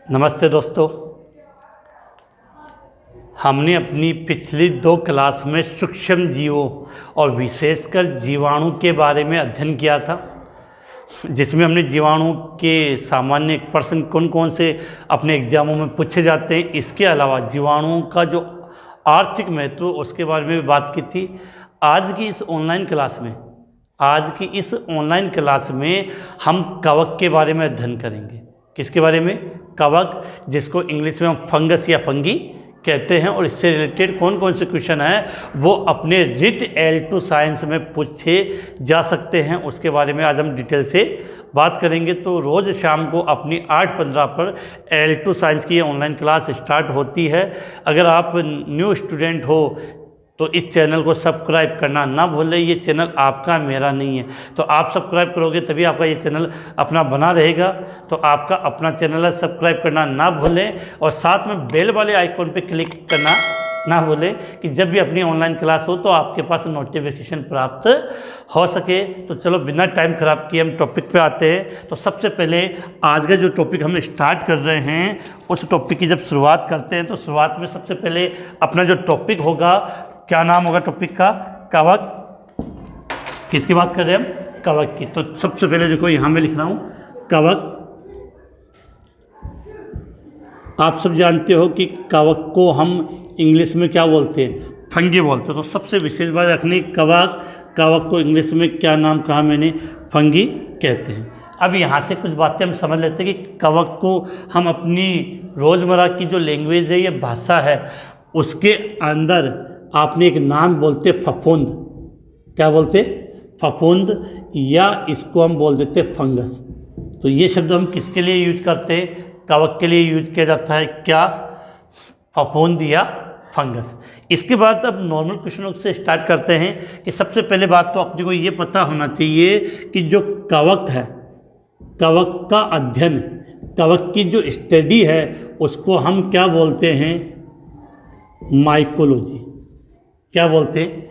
नमस्ते दोस्तों। हमने अपनी पिछली 2 क्लास में सूक्ष्म जीवों और विशेषकर जीवाणु के बारे में अध्ययन किया था, जिसमें हमने जीवाणु के सामान्य प्रश्न कौन कौन से अपने एग्जामों में पूछे जाते हैं, इसके अलावा जीवाणुओं का जो आर्थिक महत्व उसके बारे में भी बात की थी। आज की इस ऑनलाइन क्लास में हम कवक के बारे में अध्ययन करेंगे। किसके बारे में? कवक, जिसको इंग्लिश में हम फंगस या फंगी कहते हैं। और इससे रिलेटेड कौन कौन से क्वेश्चन हैं वो अपने रिट L2 साइंस में पूछे जा सकते हैं, उसके बारे में आज हम डिटेल से बात करेंगे। तो रोज़ शाम को अपनी 8:15 पर L2 साइंस की ऑनलाइन क्लास स्टार्ट होती है। अगर आप न्यू स्टूडेंट हो तो इस चैनल को सब्सक्राइब करना ना भूलें। ये चैनल आपका, मेरा नहीं है। तो आप सब्सक्राइब करोगे तभी आपका ये चैनल अपना बना रहेगा। तो आपका अपना चैनल है, सब्सक्राइब करना ना भूलें और साथ में बेल वाले आइकॉन पे क्लिक करना ना भूलें कि जब भी अपनी ऑनलाइन क्लास हो तो आपके पास नोटिफिकेशन प्राप्त हो सके। तो चलो बिना टाइम ख़राब किए हम टॉपिक पे आते हैं। तो सबसे पहले आज का जो टॉपिक हम स्टार्ट कर रहे हैं उस टॉपिक की जब शुरुआत करते हैं तो शुरुआत में सबसे पहले अपना जो टॉपिक होगा, क्या नाम होगा टॉपिक का? कवक। किसकी बात कर रहे हैं हम? कवक की। तो सबसे पहले देखो यहाँ मैं लिख रहा हूँ कवक। आप सब जानते हो कि कवक को हम इंग्लिश में क्या बोलते हैं? फंगी बोलते हैं। तो सबसे विशेष बात रखनी, कवक को इंग्लिश में क्या नाम कहा मैंने? फंगी कहते हैं। अब यहाँ से कुछ बातें हम समझ लेते हैं कि कवक को हम अपनी रोज़मर्रा की जो लैंग्वेज है, ये भाषा है, उसके अंदर आपने एक नाम बोलते फफूंद। क्या बोलते? फफूंद, या इसको हम बोल देते फंगस। तो ये शब्द हम किसके लिए यूज करते हैं? कवक के लिए यूज किया जाता है। क्या? फफूंद या फंगस। इसके बाद अब नॉर्मल क्वेश्चनों से स्टार्ट करते हैं कि सबसे पहले बात तो अपने को ये पता होना चाहिए कि जो कवक है, कवक का अध्ययन, कवक की जो स्टडी है, उसको हम क्या बोलते हैं? माइकोलॉजी। क्या बोलते हैं?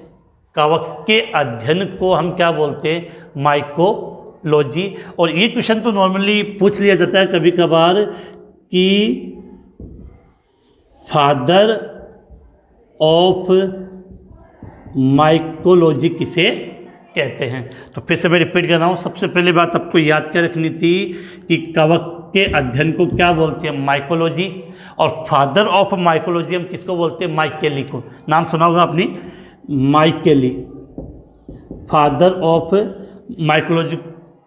कवक के अध्ययन को हम क्या बोलते हैं? माइकोलॉजी। और ये क्वेश्चन तो नॉर्मली पूछ लिया जाता है कभी कभार कि फादर ऑफ माइकोलॉजी किसे कहते हैं। तो फिर से मैं रिपीट कर रहा हूँ। सबसे पहले बात आपको याद क्या रखनी थी कि कवक के अध्ययन को क्या बोलते हैं? माइकोलॉजी। और फादर ऑफ माइकोलॉजी हम किसको बोलते हैं? माइकेली को। नाम सुना होगा आपने, माइकेली। फादर ऑफ माइकोलॉजी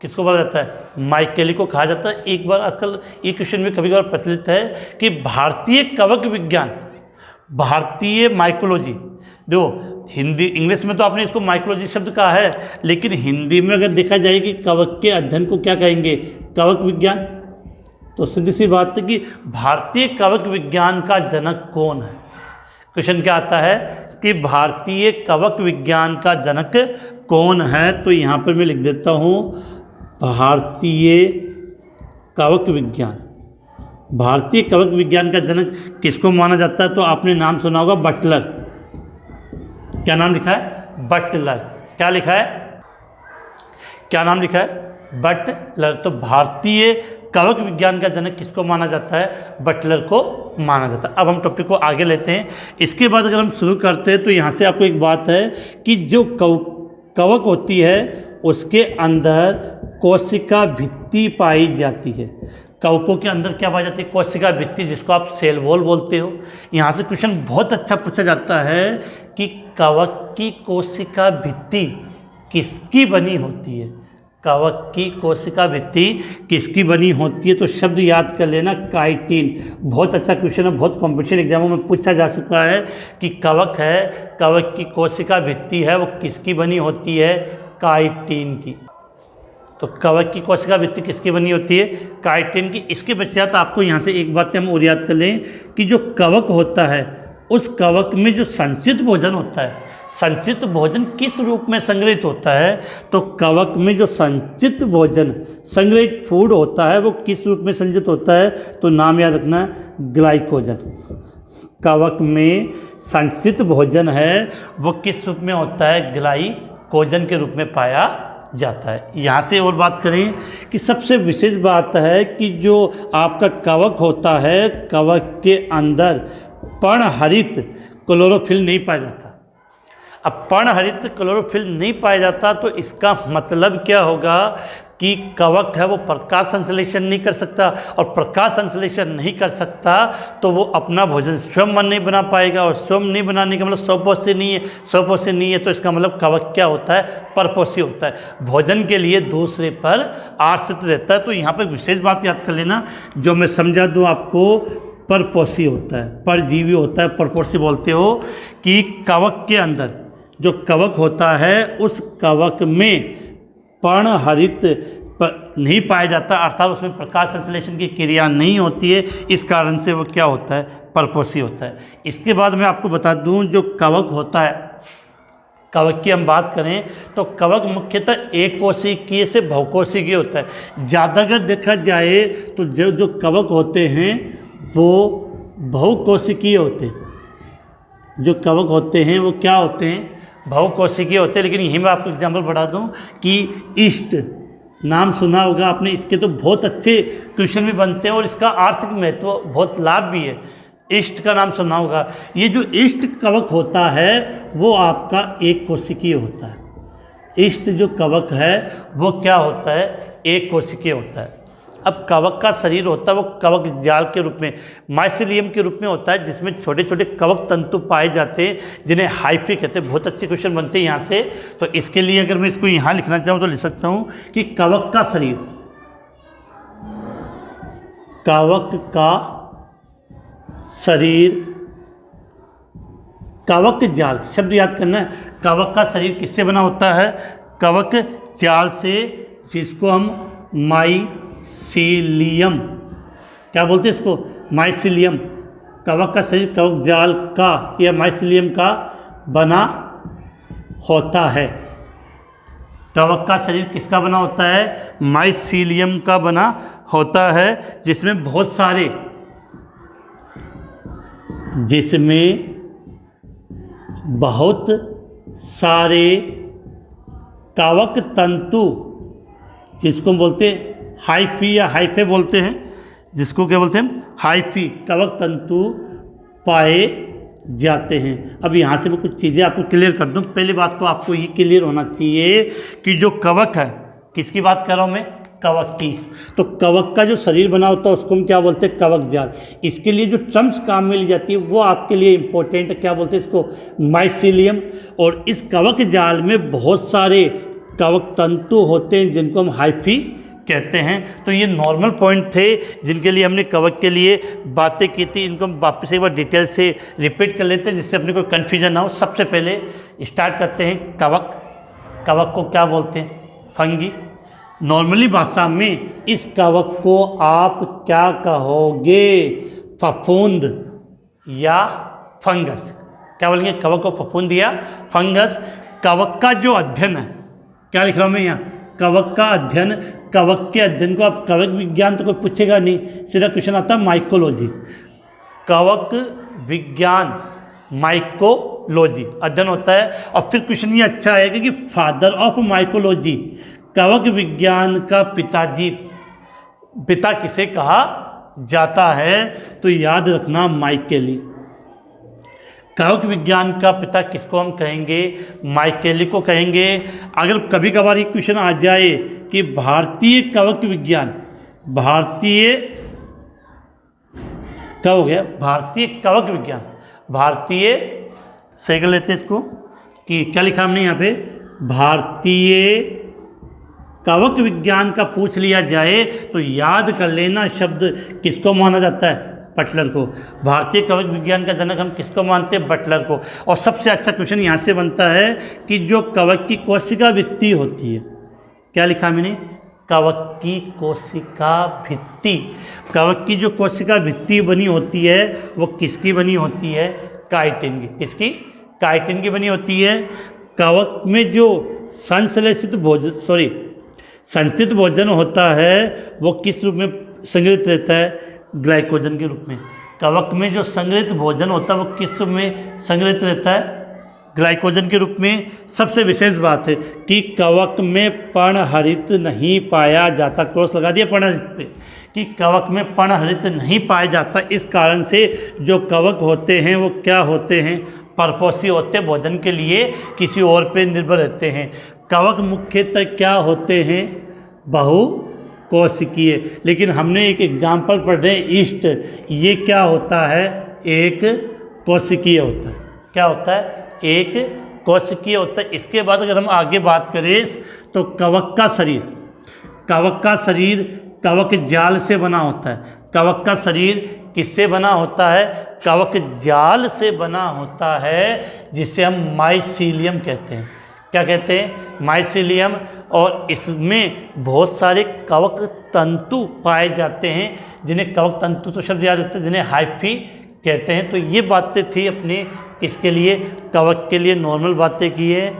किसको बोला जाता है? माइकेली को कहा जाता है। एक बार आजकल ये क्वेश्चन में कभी कभार प्रचलित है कि भारतीय कवक विज्ञान, भारतीय माइकोलॉजी। देखो हिंदी, इंग्लिश में तो आपने इसको माइकोलॉजी शब्द कहा है, लेकिन हिंदी में अगर देखा जाए कि कवक के अध्ययन को क्या कहेंगे? कवक विज्ञान। तो सीधी सी बात है कि भारतीय कवक विज्ञान का जनक कौन है? क्वेश्चन क्या आता है कि भारतीय कवक विज्ञान का जनक कौन है? तो यहाँ पर मैं लिख देता हूँ भारतीय कवक विज्ञान। भारतीय कवक विज्ञान का जनक किसको माना जाता है? तो आपने नाम सुना होगा बटलर। क्या नाम लिखा है? बटलर। क्या लिखा है? क्या नाम लिखा है? बटलर। तो भारतीय कवक विज्ञान का जनक किसको माना जाता है? बटलर को माना जाता है। अब हम टॉपिक को आगे लेते हैं। इसके बाद अगर हम शुरू करते हैं तो यहाँ से आपको एक बात है कि जो कवक होती है उसके अंदर कोशिका भित्ति पाई जाती है। कवकों के अंदर क्या पाई जाती है? कोशिका भित्ति, जिसको आप सेल वॉल बोलते हो। यहाँ से क्वेश्चन बहुत अच्छा पूछा जाता है कि कवक की कोशिका भित्ति किसकी बनी होती है? कवक की कोशिका भित्ति किसकी बनी होती है? तो शब्द याद कर लेना, काइटिन। बहुत अच्छा क्वेश्चन है, बहुत कॉम्पिटिशन एग्जामों में पूछा जा चुका है कि कवक है, कवक की कोशिका भित्ति है, वो किसकी बनी होती है? काइटिन की। तो कवक की कोशिका भित्ति किसकी बनी होती है? काइटिन की। इसके पश्चात आपको यहाँ से एक बात हम और याद कर लें कि जो कवक होता है उस कवक में जो संचित भोजन होता है, संचित भोजन किस रूप में संग्रहित होता है? तो कवक में जो संचित भोजन, संग्रहित फूड होता है, वो किस रूप में संचित होता है? तो नाम याद रखना है, ग्लाइकोजन। कवक में संचित भोजन है वो किस रूप में होता है? ग्लाइकोजन के रूप में पाया जाता है। यहाँ से और बात करें कि सबसे विशेष बात है कि जो आपका कवक होता है, कवक के अंदर पर्णहरित क्लोरोफिल नहीं पाया जाता। अब पर्णहरित क्लोरोफिल नहीं पाया जाता तो इसका मतलब क्या होगा कि कवक है वो प्रकाश संश्लेषण नहीं कर सकता, और प्रकाश संश्लेषण नहीं कर सकता तो वो अपना भोजन स्वयं नहीं बना पाएगा, और स्वयं नहीं बनाने का मतलब स्वपोषी नहीं है। स्वपोषी नहीं है तो इसका मतलब कवक क्या होता है, परपोषी होता है, भोजन के लिए दूसरे पर आश्रित रहता है। तो यहाँ पर विशेष बात याद कर लेना, जो मैं समझा दूँ आपको, परपोषी होता है, परजीवी होता है, परपोषी बोलते हो कि कवक के अंदर जो कवक होता है उस कवक में पर्णहरित नहीं पाया जाता, अर्थात उसमें प्रकाश संश्लेषण की क्रिया नहीं होती है, इस कारण से वो क्या होता है, परपोषी होता है। इसके बाद मैं आपको बता दूं, जो कवक होता है, कवक की हम बात करें तो कवक मुख्यतः एक कोशिकीय से बहुकोशिकीय होता है। ज़्यादा अगर देखा जाए तो जो कवक होते हैं वो बहुकोशिकीय होते हैं। जो कवक होते हैं वो क्या होते हैं, बहुकोशिकीय होते हैं। लेकिन यहीं मैं आपको एग्जाम्पल बढ़ा दूं कि ईस्ट नाम सुना होगा आपने, इसके तो बहुत अच्छे क्वेश्चन भी बनते हैं और इसका आर्थिक महत्व बहुत लाभ भी है। ईस्ट का नाम सुना होगा। ये जो ईस्ट कवक होता है वो आपका एक कोशिकीय होता है। ईस्ट जो कवक है वो क्या होता है, एक कोशिकीय होता है। अब कवक का शरीर होता है वो कवक जाल के रूप में, माइसिलियम के रूप में होता है, जिसमें छोटे छोटे कवक तंतु पाए जाते हैं जिन्हें हाइफी कहते हैं। बहुत अच्छे क्वेश्चन बनते हैं यहाँ से। तो इसके लिए अगर मैं इसको यहाँ लिखना चाहूँ तो लिख सकता हूँ कि कवक का शरीर, कवक का शरीर, कवक जाल शब्द याद करना है। कवक का शरीर किससे बना होता है, कवक जाल से, जिसको हम माइसिलियम क्या बोलते हैं, इसको माइसिलियम। कवक का शरीर कवक जाल का या माइसिलियम का बना होता है। कवक का शरीर किसका बना होता है, माइसिलियम का बना होता है, जिसमें बहुत सारे, जिसमें बहुत सारे कवक तंतु, जिसको बोलते हैं हाइफी या हाइफे बोलते हैं, जिसको क्या बोलते हैं, हाइफी कवक तंतु पाए जाते हैं। अब यहाँ से मैं कुछ चीज़ें आपको क्लियर कर दूँ। पहली बात तो आपको ये क्लियर होना चाहिए कि जो कवक है, किसकी बात कर रहा हूँ मैं, कवक की। तो कवक का जो शरीर बना होता है उसको हम क्या बोलते हैं, कवक जाल। इसके लिए जो टर्म्स काम में ली जाती है वो आपके लिए इंपॉर्टेंट है, क्या बोलते हैं इसको, माइसिलियम। और इस कवक जाल में बहुत सारे कवक तंतु होते हैं जिनको हम हाइफी कहते हैं। तो ये नॉर्मल पॉइंट थे जिनके लिए हमने कवक के लिए बातें की थी। इनको हम वापस एक बार डिटेल से रिपीट कर लेते हैं जिससे अपने को कन्फ्यूजन ना हो। सबसे पहले स्टार्ट करते हैं कवक। कवक को क्या बोलते हैं, फंगी। नॉर्मली भाषा में इस कवक को आप क्या कहोगे, फफूंद या फंगस। क्या बोलेंगे, कवक को फफूंद या फंगस। कवक का जो अध्ययन है, क्या लिख रहा हूँ मैं यहाँ, कवक का अध्ययन। कवक के अध्ययन को आप कवक विज्ञान तो कोई पूछेगा नहीं, सीधा क्वेश्चन आता है माइकोलॉजी। कवक विज्ञान, माइकोलॉजी अध्ययन होता है। और फिर क्वेश्चन ये अच्छा आएगा कि फादर ऑफ माइकोलॉजी, कवक विज्ञान का पिताजी, पिता किसे कहा जाता है, तो याद रखना माइकेली। कवक विज्ञान का पिता किसको हम कहेंगे, माइकेली को कहेंगे। अगर कभी कभार ये क्वेश्चन आ जाए कि भारतीय कवक विज्ञान, भारतीय क्या हो गया, भारतीय कवक विज्ञान, भारतीय सही कर लेते हैं इसको कि क्या लिखा हमने यहाँ पे, भारतीय कवक विज्ञान का पूछ लिया जाए तो याद कर लेना शब्द किसको माना जाता है, बटलर को। भारतीय कवक विज्ञान का जनक हम किसको मानते हैं, बटलर को। और सबसे अच्छा क्वेश्चन यहाँ से बनता है कि जो कवक की कोशिका भित्ति होती है, क्या लिखा मैंने, कवक की कोशिका भित्ति। कवक की जो कोशिका भित्ति बनी होती है वो किसकी बनी होती है, काइटिन की। किसकी, काइटिन की बनी होती है। कवक में जो संश्लेषित भोजन, संचित भोजन होता है वो किस रूप में संग्रहित रहता है, ग्लाइकोजन के रूप में। कवक में जो संग्रहित भोजन होता है वो किस रूप में संग्रहित रहता है, ग्लाइकोजन के रूप में। सबसे विशेष बात है कि कवक में पर्णहरित नहीं पाया जाता, क्रॉस लगा दिया पर्णहरित पे, कि कवक में पर्णहरित नहीं पाया जाता। इस कारण से जो कवक होते हैं वो क्या होते हैं, परपोषी होते हैं, भोजन के लिए किसी और पे निर्भर रहते हैं। कवक मुख्यतः क्या होते हैं, बहुकोशिकीय। लेकिन हमने एक एग्जाम्पल पढ़ रहे हैं ईस्ट, ये क्या होता है, एक कोशिकीय होता है। क्या होता है, एक कोशिकीय होता है। इसके बाद अगर हम आगे बात करें तो कवक का शरीर, कवक का शरीर कवक जाल से बना होता है। कवक का शरीर किससे बना होता है, कवक जाल से बना होता है, जिसे हम माइसीलियम कहते हैं। क्या कहते हैं, माइसीलियम। और इसमें बहुत सारे कवक तंतु पाए जाते हैं, जिन्हें कवक तंतु तो शब्द याद रहते हैं, जिन्हें हाइफी कहते हैं। तो ये बातें थी अपनी किसके लिए, कवक के लिए नॉर्मल बातें की है।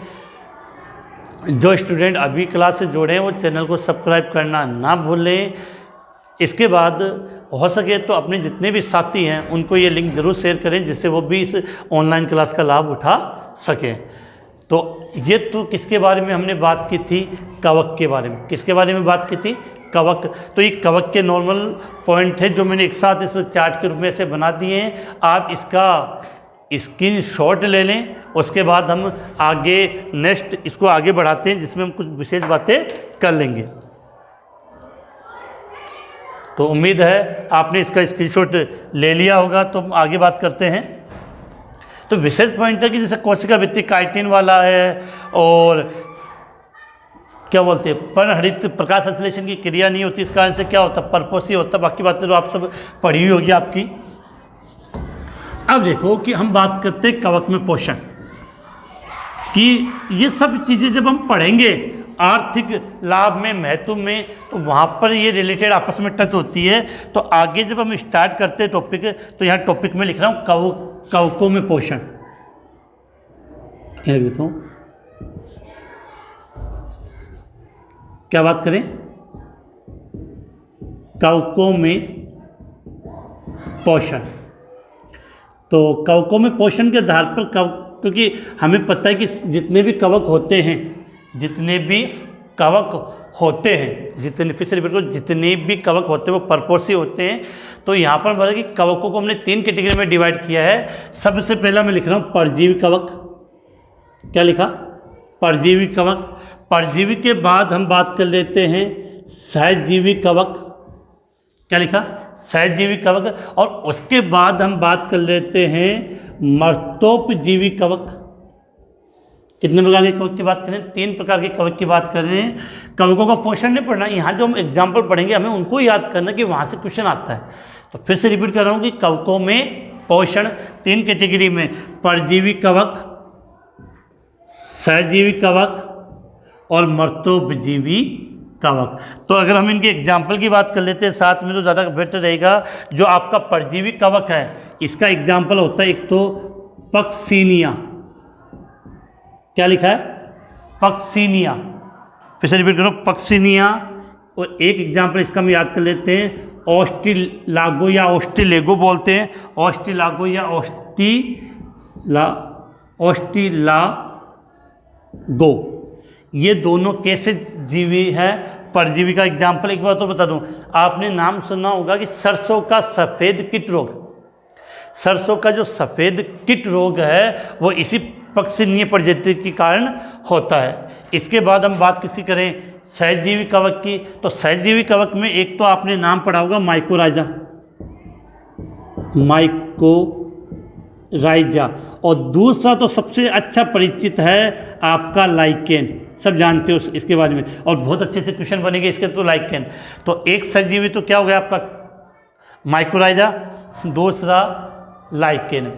जो स्टूडेंट अभी क्लास से जुड़े हैं वो चैनल को सब्सक्राइब करना ना भूलें। इसके बाद हो सके तो अपने जितने भी साथी हैं उनको ये लिंक ज़रूर शेयर करें, जिससे वो भी इस ऑनलाइन क्लास का लाभ उठा सकें। तो ये तो किसके बारे में हमने बात की थी, कवक के बारे में। किसके बारे में बात की थी, कवक। तो ये कवक के नॉर्मल पॉइंट है जो मैंने एक साथ इस चार्ट के रूप में से बना दिए हैं। आप इसका स्क्रीनशॉट ले लें, उसके बाद हम आगे नेक्स्ट इसको आगे बढ़ाते हैं, जिसमें हम कुछ विशेष बातें कर लेंगे। तो उम्मीद है आपने इसका स्क्रीनशॉट ले लिया होगा। तो हम आगे बात करते हैं। तो विशेष पॉइंट है कि जैसे कोशिका भित्ति काइटिन वाला है, और क्या बोलते हैं, पर्णहरित प्रकाश संश्लेषण की क्रिया नहीं होती, इस कारण से क्या होता है, परपोषी होता है। बाकी बातें तो आप सब पढ़ी हुई होगी आपकी। अब देखो कि हम बात करते हैं कवक में पोषण कि ये सब चीज़ें जब हम पढ़ेंगे आर्थिक लाभ में, महत्व में, तो वहाँ पर ये रिलेटेड आपस में टच होती है। तो आगे जब हम स्टार्ट करते हैं टॉपिक, तो यहाँ टॉपिक में लिख रहा हूँ कवकों में पोषण, लिख देता हूँ। क्या बात करें, कवकों में पोषण। तो कवकों में पोषण के आधार पर क्योंकि हमें पता है कि जितने भी कवक होते हैं, जितने भी कवक होते हैं, जितने फिर से रिपीट करो, जितने भी कवक होते हैं वो परपोषी होते हैं। तो यहाँ पर मतलब कि कवकों को हमने 3 कैटेगरी में डिवाइड किया है। सबसे पहला मैं लिख रहा हूँ परजीवी कवक। क्या लिखा, परजीवी कवक। परजीवी के बाद हम बात कर लेते हैं सहजीवी कवक। क्या लिखा, सहजीवी कवक। और उसके बाद हम बात कर लेते हैं मर्तोपजीवी कवक। कितने प्रकार के कवक की बात करें, 3 प्रकार के कवक की बात कर रहे हैं। कवकों का पोषण नहीं पढ़ना, यहाँ जो हम एग्जाम्पल पढ़ेंगे हमें उनको याद करना कि वहाँ से क्वेश्चन आता है। तो फिर से रिपीट कर रहा हूँ कि कवकों में पोषण 3 कैटेगरी में, परजीवी कवक, सहजीवी कवक और मर्तोपजीवी कवक। तो अगर हम इनके एग्जाम्पल की बात कर लेते हैं साथ में तो ज़्यादा बेहतर रहेगा। जो आपका परजीवी कवक है, इसका एग्जाम्पल होता है एक तो पक्सीनिया। क्या लिखा है, पक्सीनिया। फिर से रिपीट करो, पक्सीनिया। और एक एग्जाम्पल इसका हम याद कर लेते हैं, ऑस्टिलागो या ऑस्टिलेगो बोलते हैं, ऑस्टिलागो या ऑस्टिलागो। ये दोनों कैसे जीवी है, परजीवी का एग्जाम्पल एक बार तो बता दूं, आपने नाम सुना होगा कि सरसों का सफ़ेद कीट रोग। सरसों का जो सफ़ेद कीट रोग है वो इसी पक्सीनिया प्रजाति के कारण होता है। इसके बाद हम बात किसकी करें, सहजीवी कवक की। तो सहजीवी कवक में एक तो आपने नाम पढ़ा होगा माइकोराइजा, माइकोराइजा, और दूसरा तो सबसे अच्छा परिचित है आपका लाइकेन। सब जानते हो इसके बारे में, और बहुत अच्छे से क्वेश्चन बनेंगे इसके। तो लाइकेन, तो एक सहजीवी तो क्या हो गया आपका माइकोराइजा, दूसरा लाइकेन।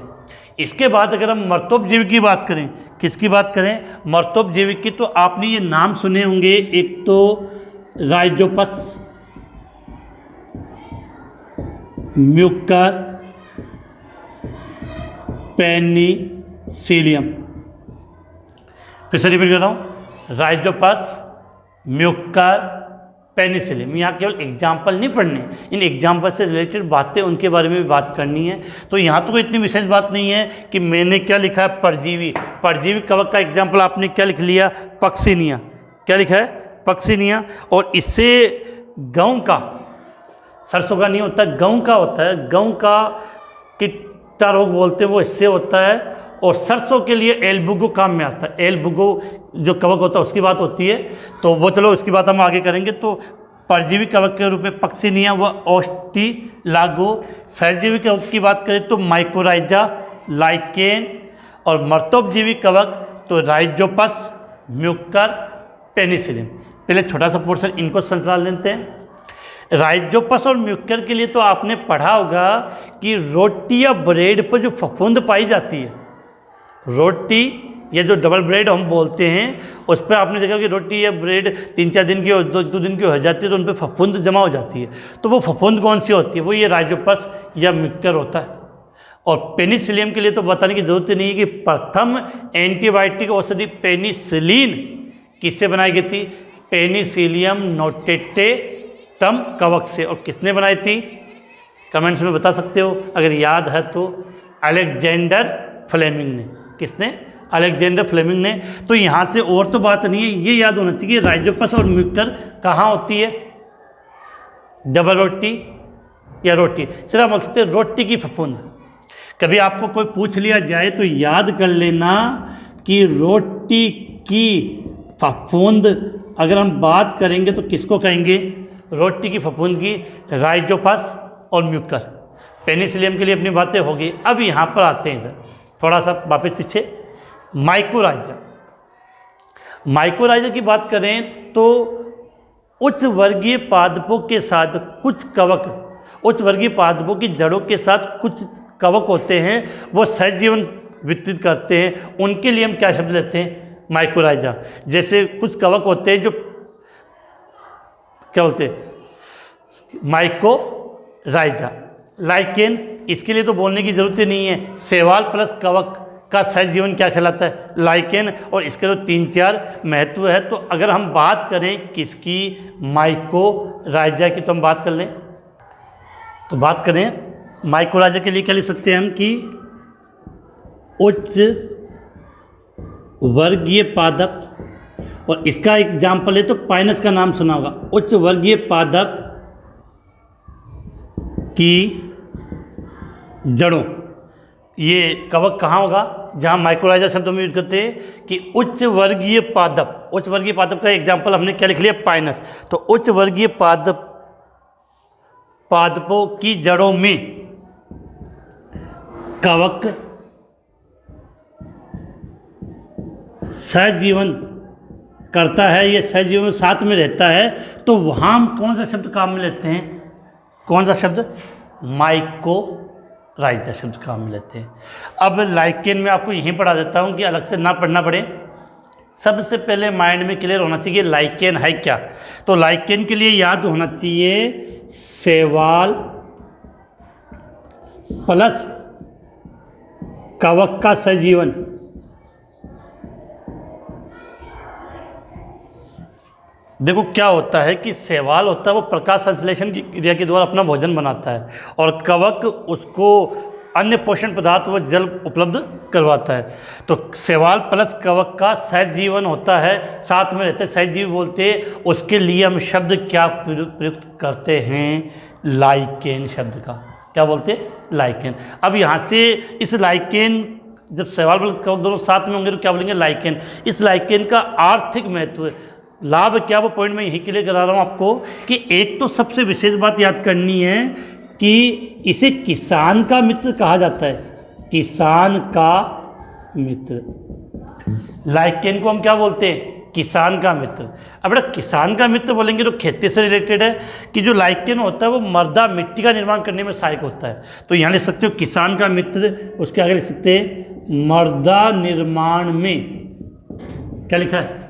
इसके बाद अगर हम मर्तोपजीवी की बात करें, किसकी बात करें, मर्तोपजीवी की, तो आपने ये नाम सुने होंगे, एक तो राइजोपस, म्यूकर, पेनिसिलियम। फिर से रिपीट कर रहा हूँ, राइजोपस, म्यूकर, पेनिसिलिन। यहाँ केवल एग्जाम्पल नहीं पढ़ने, इन एग्जाम्पल से रिलेटेड बातें उनके बारे में भी बात करनी है। तो यहाँ तो कोई इतनी विशेष बात नहीं है कि मैंने क्या लिखा है, परजीवी। परजीवी कवक का एग्जाम्पल आपने क्या लिख लिया, पक्सिनिया। क्या लिखा है, पक्सिनिया। और इससे गेहूँ का, सरसों का नहीं होता, गेहूँ का होता है। गेहूँ का कीटा रोग बोलते हैं, वो इससे होता है। और सरसों के लिए एल्बुगो काम में आता है। एल्बुगो जो कवक होता है उसकी बात होती है, तो वो चलो उसकी बात हम आगे करेंगे। तो परजीवी कवक के रूप में पक्सिनिया व ओस्टिलागो। सहजीवी कवक की बात करें तो माइकोराइजा, लाइकेन। और मर्तोपजीवी कवक तो राइजोपस, म्यूकर, पेनिसिलिन। पहले छोटा सा पोर्शन इनको संचाल लेते हैं। राइजोपस और म्यूकर के लिए तो आपने पढ़ा होगा कि रोटी या ब्रेड पर जो फफूंद पाई जाती है, रोटी या जो डबल ब्रेड हम बोलते हैं, उस पर आपने देखा कि रोटी या ब्रेड 3-4 दिन की और 2 दिन की हो जाती है, तो उन पर फफूंद जमा हो जाती है। तो वो फफूंद कौन सी होती है, वो ये राइजोपस या म्यूकर होता है। और पेनिसिलियम के लिए तो बताने की जरूरत नहीं है कि प्रथम एंटीबायोटिक औषधि पेनिसिलिन किससे बनाई गई थी, पेनिसिलियम नोटेटेटम कवक से। और किसने बनाई थी, कमेंट्स में बता सकते हो अगर याद है तो। अलेक्जेंडर फ्लेमिंग ने। किसने, अलेक्जेंडर फ्लेमिंग ने। तो यहाँ से और तो बात नहीं है, ये याद होना चाहिए राइजोपस और म्यूकर कहाँ होती है, डबल रोटी या रोटी। सिर्फ आप बोल सकते हैं रोटी की फफूंद। कभी आपको कोई पूछ लिया जाए तो याद कर लेना कि रोटी की फफूंद अगर हम बात करेंगे तो किसको कहेंगे, रोटी की फफूंद की राइजोपस और म्यूकर। पेनिसिलियम के लिए अपनी बातें होगी। अब यहाँ पर आते हैं सर थोड़ा सा वापस पीछे, माइकोराइजा। माइकोराइजा की बात करें तो उच्च वर्गीय पादपों के साथ कुछ कवक, उच्च वर्गीय पादपों की जड़ों के साथ कुछ कवक होते हैं, वो सहजीवन विकसित करते हैं। उनके लिए हम क्या शब्द लेते हैं, माइकोराइजा। जैसे कुछ कवक होते हैं जो क्या बोलते हैं, माइकोराइजा। लाइकेन, इसके लिए तो बोलने की जरूरत ही नहीं है, शैवाल प्लस कवक का सहजीवन क्या कहलाता है, लाइकेन। और इसके तो 3-4 महत्व है। तो अगर हम बात करें किसकी, माइकोराइजा की, तो हम बात कर लें, तो बात करें माइकोराइजा के लिए क्या लिख सकते हैं हम कि उच्च वर्गीय पादप। और इसका एग्जाम्पल है तो पाइनस का नाम सुना होगा। उच्च वर्गीय पादप की जड़ों, ये कवक कहाँ होगा, जहाँ माइकोराइजा शब्द हम यूज करते हैं कि उच्च वर्गीय पादप। उच्च वर्गीय पादप का एग्जाम्पल हमने क्या लिख लिया, पाइनस। तो उच्च वर्गीय पादपों की जड़ों में कवक सहजीवन करता है, ये सहजीवन साथ में रहता है। तो वहाँ हम कौन सा शब्द काम में लेते हैं, कौन सा शब्द, माइकोराइजा शब्द काम में लेते हैं। अब लाइकेन में आपको यहीं पढ़ा देता हूँ कि अलग से ना पढ़ना पड़े। सबसे पहले माइंड में क्लियर होना चाहिए लाइकेन है क्या। तो लाइकेन के लिए याद होना चाहिए शैवाल प्लस कवक का सहजीवन। देखो क्या होता है कि शैवाल होता है वो प्रकाश संश्लेषण की क्रिया के द्वारा अपना भोजन बनाता है, और कवक उसको अन्य पोषण पदार्थ व जल उपलब्ध करवाता है। तो शैवाल प्लस कवक का सहजीवन होता है, साथ में रहते सहजीव बोलते हैं। उसके लिए हम शब्द क्या प्रयुक्त करते हैं, लाइकेन शब्द का। क्या बोलते हैं, लाइकेन। अब यहाँ से इस लाइकेन, जब शैवाल प्लस कवक दोनों साथ में होंगे तो क्या बोलेंगे, लाइकेन। इस लाइकेन का आर्थिक महत्व है, लाभ क्या, वो पॉइंट मैं यही के लिए करा रहा हूँ आपको कि एक तो सबसे विशेष बात याद करनी है कि इसे किसान का मित्र कहा जाता है, किसान का मित्र। लाइकेन को हम क्या बोलते हैं, किसान का मित्र। अब बेटा किसान का मित्र बोलेंगे तो खेती से रिलेटेड है कि जो लाइकेन होता है वो मर्दा मिट्टी का निर्माण करने में सहायक होता है। तो यहाँ लिख सकते हो किसान का मित्र, उसके आगे लिख सकते हैं मर्दा निर्माण में। क्या लिखा है,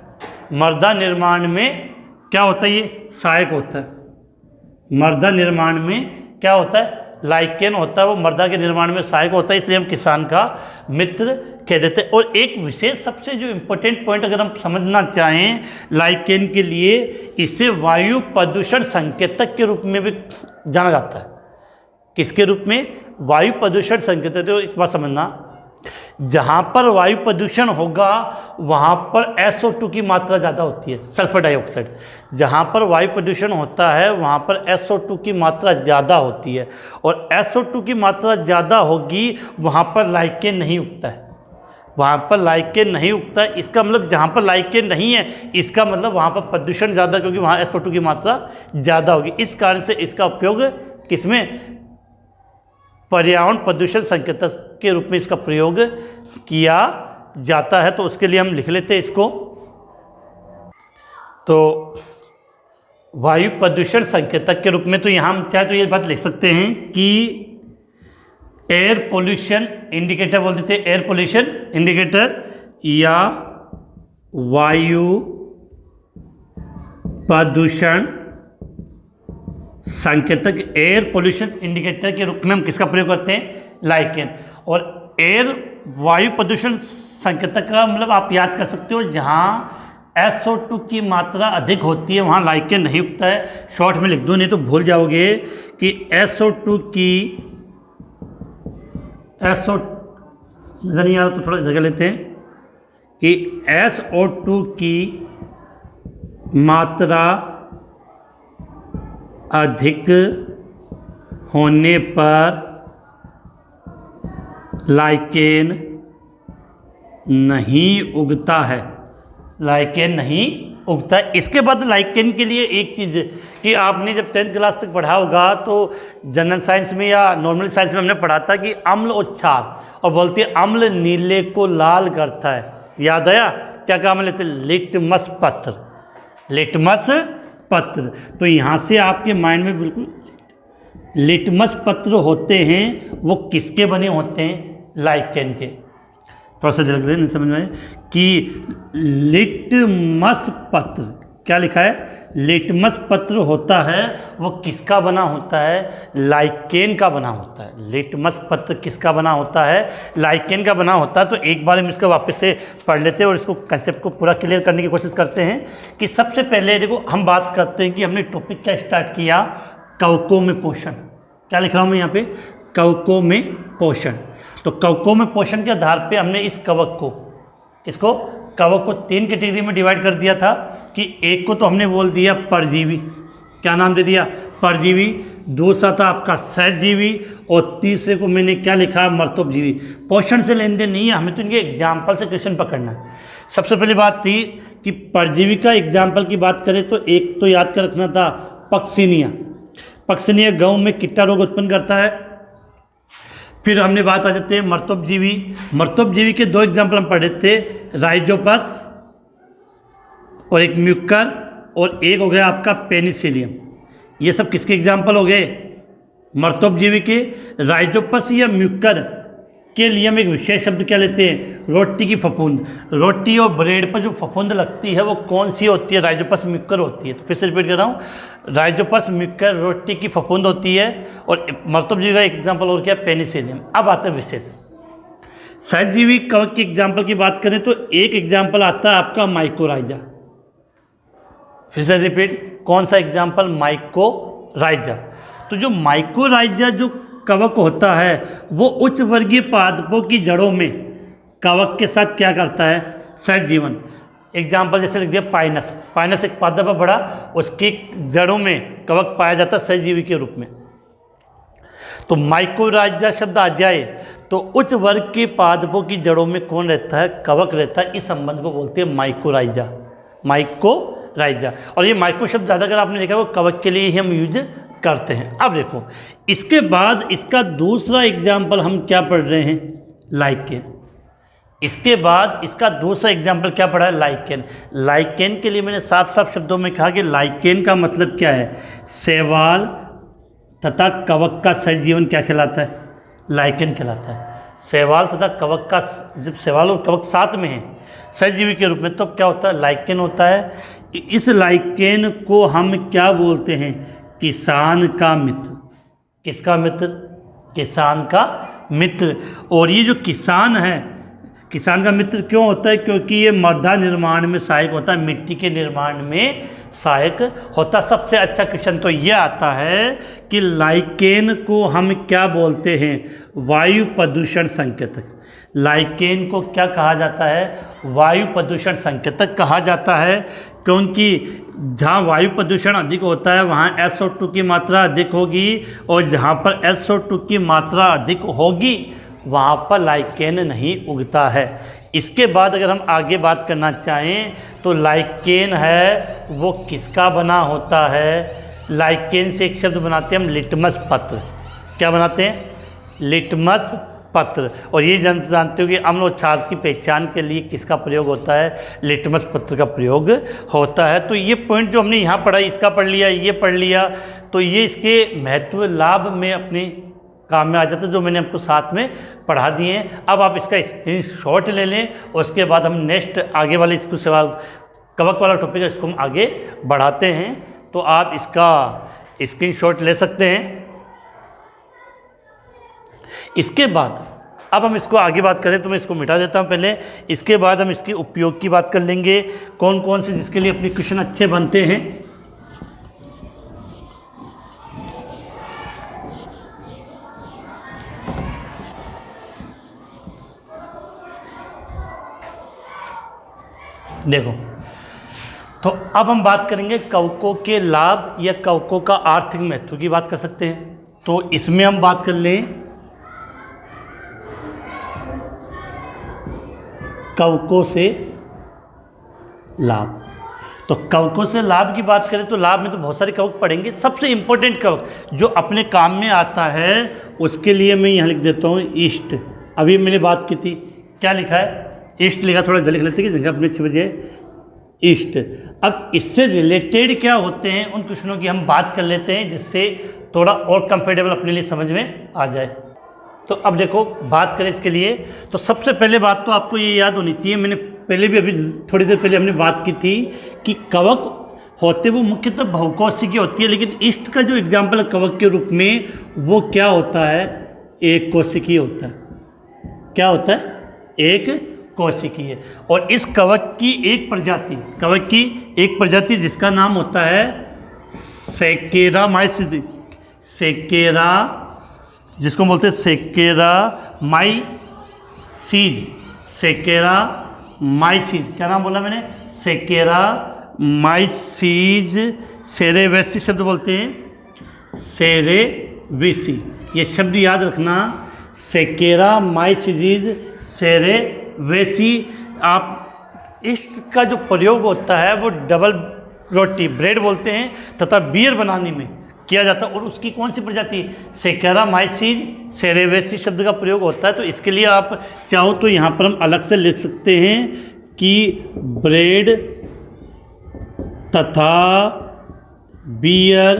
मर्दा निर्माण में क्या होता है, ये सहायक होता है। मर्दा निर्माण में क्या होता है, लाइकेन होता है वो मृदा के निर्माण में सहायक होता है, इसलिए हम किसान का मित्र कह देते हैं। और एक विशेष सबसे जो इम्पोर्टेंट पॉइंट अगर हम समझना चाहें लाइकेन के लिए, इसे वायु प्रदूषण संकेतक के रूप में भी जाना जाता है। किसके रूप में? वायु प्रदूषण संकेतक। तो एक बात समझना, जहाँ पर वायु प्रदूषण होगा वहाँ पर SO2 की मात्रा ज़्यादा होती है, सल्फर डाइऑक्साइड। जहाँ पर वायु प्रदूषण होता है वहाँ पर SO2 की मात्रा ज़्यादा होती है, और SO2 की मात्रा ज़्यादा होगी वहाँ पर लाइकेन नहीं उगता है, वहाँ पर लाइकेन नहीं उगता है। इसका मतलब जहाँ पर लाइकेन नहीं है इसका मतलब वहाँ पर प्रदूषण ज़्यादा, क्योंकि वहाँ SO2 की मात्रा ज़्यादा होगी। इस कारण से इसका उपयोग किसमें? पर्यावरण प्रदूषण संकेतक के रूप में इसका प्रयोग किया जाता है। तो उसके लिए हम लिख लेते हैं इसको। तो वायु प्रदूषण संकेतक के रूप में, तो यहाँ हम चाहे तो ये बात लिख सकते हैं कि एयर पोल्यूशन इंडिकेटर बोल देते हैं, एयर पोल्यूशन इंडिकेटर या वायु प्रदूषण संकेतक, एयर पोल्यूशन इंडिकेटर के रूप में हम किसका प्रयोग करते हैं? लाइकेन। और एयर वायु प्रदूषण संकेतक का मतलब आप याद कर सकते हो, जहाँ SO2 की मात्रा अधिक होती है वहाँ लाइकेन नहीं उगता है। शॉर्ट में लिख दो नहीं तो भूल जाओगे कि SO2 की नजर नहीं आ रहा तो थोड़ा जगह लेते हैं कि SO2 की मात्रा अधिक होने पर लाइकेन नहीं उगता है, लाइकेन नहीं उगता है। इसके बाद लाइकेन के लिए एक चीज़ कि आपने जब 10th क्लास तक पढ़ा होगा तो जनरल साइंस में या नॉर्मल साइंस में हमने पढ़ा था कि अम्ल उच्छाद, और बोलते हैं अम्ल नीले को लाल करता है। याद आया? क्या काम लेते? लिटमस पत्र, लिटमस पत्र। तो यहाँ से आपके माइंड में बिल्कुल लिटमस पत्र होते हैं, वो किसके बने होते हैं? लाइकेन के। थोड़ा सा जल्दी नहीं समझ में आए कि लिटमस पत्र क्या लिखा है? लिटमस पत्र होता है वो किसका बना होता है? लाइकेन का बना होता है। लिटमस पत्र किसका बना होता है? लाइकेन का बना होता है। तो एक बार हम इसका वापस से पढ़ लेते हैं और इसको कंसेप्ट को पूरा क्लियर करने की कोशिश करते हैं कि सबसे पहले देखो हम बात करते हैं कि हमने टॉपिक क्या स्टार्ट किया? कवकों में पोषण। क्या लिख रहा हूँ मैं यहाँ पे? कवकों में पोषण। तो कवकों में पोषण के आधार पे हमने इस कवक को, इसको कवक को 3 कैटेगरी में डिवाइड कर दिया था कि एक को तो हमने बोल दिया परजीवी, क्या नाम दे दिया? परजीवी। दूसरा था आपका सहजीवी, और तीसरे को मैंने क्या लिखा? मर्तोपजीवी। पोषण से लेन देन नहीं है, हमें तो इनके एग्जाम्पल से क्वेश्चन पकड़ना है। सबसे पहली बात थी कि परजीवी का एग्जाम्पल की बात करें तो एक तो याद कर रखना था पक्सिनिया। पक्सिनिया गेहूं में कीटा रोग उत्पन्न करता है। फिर हमने बात आ जाते हैं मर्तोपजीवी। मर्तोपजीवी के 2 एग्जाम्पल हम पढ़े थे, राइजोपस और एक म्यूकर, और एक हो गया आपका पेनिसिलियम। ये सब किसके एग्जाम्पल हो गए? मर्तोपजीवी के। राइजोपस या म्यूकर के लिए हम एक विशेष शब्द क्या लेते हैं? रोटी की फफूंद। रोटी और ब्रेड पर जो फफूंद लगती है वो कौन सी होती है? राइजोपस म्यूकर होती है। तो फिर से रिपीट कर रहा हूँ, राइजोपस म्यूकर रोटी की फफूंद होती है, और मर्तोपजीवी का एक एग्जाम्पल और क्या? पेनिसिलियम। अब आता है विशेष। सहजीवी कवक के एग्जाम्पल की बात करें तो एक एग्जाम्पल आता है आपका माइकोराइजा। फिर से रिपीट, कौन सा एग्जाम्पल? माइकोराइजा। तो जो माइकोराइजा जो कवक होता है वो उच्च वर्गीय पादपों की जड़ों में कवक के साथ क्या करता है? सहजीवन। एग्जाम्पल जैसे लिख दिया पाइनस। पाइनस एक पादप है बड़ा, उसकी जड़ों में कवक पाया जाता है सहजीवी के रूप में। तो माइकोराइजा शब्द आ जाए तो उच्च वर्ग के पादपों की जड़ों में कौन रहता है? कवक रहता है। इस संबंध को बोलते हैं माइकोराइजा। माइकोराइजा। और ये माइको शब्द ज़्यादा अगर आपने देखा वो कवक के लिए ही हम यूज करते हैं। अब देखो इसके बाद इसका दूसरा एग्जाम्पल हम क्या पढ़ रहे हैं? लाइकेन। इसके बाद इसका दूसरा एग्जाम्पल क्या पढ़ा है? लाइकेन। लाइकेन के लिए मैंने साफ साफ शब्दों में कहा कि लाइकेन का मतलब क्या है? शैवाल तथा कवक का सहजीवन क्या कहलाता है? लाइकेन कहलाता है। शैवाल तथा कवक का, जब शैवाल और कवक साथ में हैं सहजीवी के रूप में, तो क्या होता है? लाइकेन होता है। इस लाइकेन को हम क्या बोलते हैं? किसान का मित्र। किसका मित्र? किसान का मित्र। और ये जो किसान है, किसान का मित्र क्यों होता है? क्योंकि ये मृदा निर्माण में सहायक होता है, मिट्टी के निर्माण में सहायक होता। सबसे अच्छा क्वेश्चन तो ये आता है कि लाइकेन को हम क्या बोलते हैं? वायु प्रदूषण संकेतक। लाइकेन को क्या कहा जाता है? वायु प्रदूषण संकेतक कहा जाता है, क्योंकि जहाँ वायु प्रदूषण अधिक होता है वहाँ SO2 की मात्रा अधिक होगी, और जहाँ पर SO2 की मात्रा अधिक होगी वहाँ पर लाइकेन नहीं उगता है। इसके बाद अगर हम आगे बात करना चाहें तो लाइकेन है वो किसका बना होता है? लाइकेन से एक शब्द बनाते हैं हम, लिटमस पत्र। क्या बनाते हैं? लिटमस पत्र। और ये जानते हो कि अम्ल और क्षार की पहचान के लिए किसका प्रयोग होता है? लिटमस पत्र का प्रयोग होता है। तो ये पॉइंट जो हमने यहाँ पढ़ा, इसका पढ़ लिया, ये पढ़ लिया, तो ये इसके महत्व लाभ में अपने काम में आ जाता है, जो मैंने आपको साथ में पढ़ा दिए हैं। अब आप इसका स्क्रीनशॉट ले लें और उसके बाद हम नेक्स्ट आगे वाले इसको सवाल कवक वाला टॉपिक है, इसको हम आगे बढ़ाते हैं। तो आप इसका स्क्रीनशॉट ले सकते हैं। इसके बाद अब हम इसको आगे बात करें तो मैं इसको मिटा देता हूं पहले। इसके बाद हम इसके उपयोग की बात कर लेंगे, कौन कौन से जिसके लिए अपने क्वेश्चन अच्छे बनते हैं। देखो, तो अब हम बात करेंगे कवकों के लाभ या कवकों का आर्थिक महत्व की बात कर सकते हैं। तो इसमें हम बात कर लें कवकों से लाभ। तो कवकों से लाभ की बात करें तो लाभ में तो बहुत सारे कवक पढ़ेंगे। सबसे इंपॉर्टेंट कवक जो अपने काम में आता है उसके लिए मैं यहाँ लिख देता हूँ ईस्ट। अभी मैंने बात की थी, क्या लिखा है? ईस्ट लिखा, थोड़ा जल्दी लिख लेते हैं कि अपने 6 बजे ईस्ट। अब इससे रिलेटेड क्या होते हैं उन क्वेश्चनों की हम बात कर लेते हैं, जिससे थोड़ा और कंफर्टेबल अपने लिए समझ में आ जाए। तो अब देखो, बात करें इसके लिए तो सबसे पहले बात तो आपको ये याद होनी चाहिए, मैंने पहले भी अभी थोड़ी देर पहले हमने बात की थी कि कवक होते वो मुख्यतः बहुकोशिकीय होती है, लेकिन ईस्ट का जो एग्जाम्पल है कवक के रूप में वो क्या होता है? एक कोशिकीय होता है। क्या होता है? एक कोशिकीय। और इस कवक की एक प्रजाति, जिसका नाम होता है सेकेरामाइसीज, जिसको बोलते हैं सेकेरामाइसीज। क्या नाम बोला मैंने? सेकेरामाइसीज। सेरेवेसी शब्द बोलते हैं, सेरेवेसी, ये शब्द याद रखना, सेकेरामाइसीज सेरेवेसी। आप इसका जो प्रयोग होता है वो डबल रोटी ब्रेड बोलते हैं तथा बियर बनाने में किया जाता है, और उसकी कौन सी प्रजाति? सेकेरामाइसीज सेरेवेसी शब्द का प्रयोग होता है। तो इसके लिए आप चाहो तो यहाँ पर हम अलग से लिख सकते हैं कि ब्रेड तथा बियर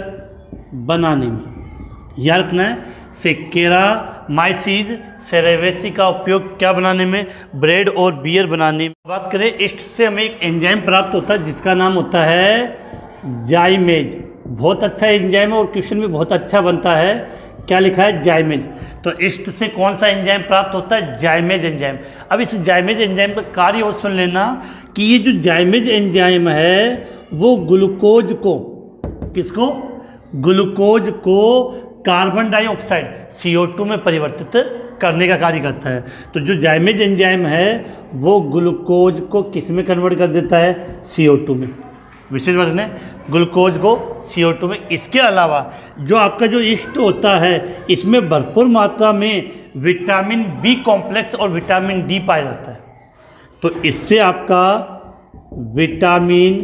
बनाने में, याद रखना है, सेकेरामाइसीज सेरेवेसी का उपयोग क्या बनाने में? ब्रेड और बियर बनाने में। बात करें ईस्ट से हमें एक एंजाइम प्राप्त होता है जिसका नाम होता है जाइमेज। बहुत अच्छा एंजाइम है और क्वेश्चन भी बहुत अच्छा बनता है। क्या लिखा है? जाइमेज। तो ईस्ट से कौन सा एंजाइम प्राप्त होता है? जाइमेज एंजाइम। अब इस जाइमेज एंजाइम का कार्य और सुन लेना कि ये जो जाइमेज एंजाइम है वो ग्लूकोज को, किसको? ग्लूकोज को कार्बन डाइऑक्साइड CO2 में परिवर्तित करने का कार्य करता है। तो जो जाइमेज एंजाइम है वो ग्लूकोज को किस में कन्वर्ट कर देता है? CO2 में। विशेष बात है, ग्लूकोज को CO2 में। इसके अलावा जो आपका जो ईस्ट होता है इसमें भरपूर मात्रा में विटामिन B कॉम्प्लेक्स और विटामिन D पाया जाता है। तो इससे आपका विटामिन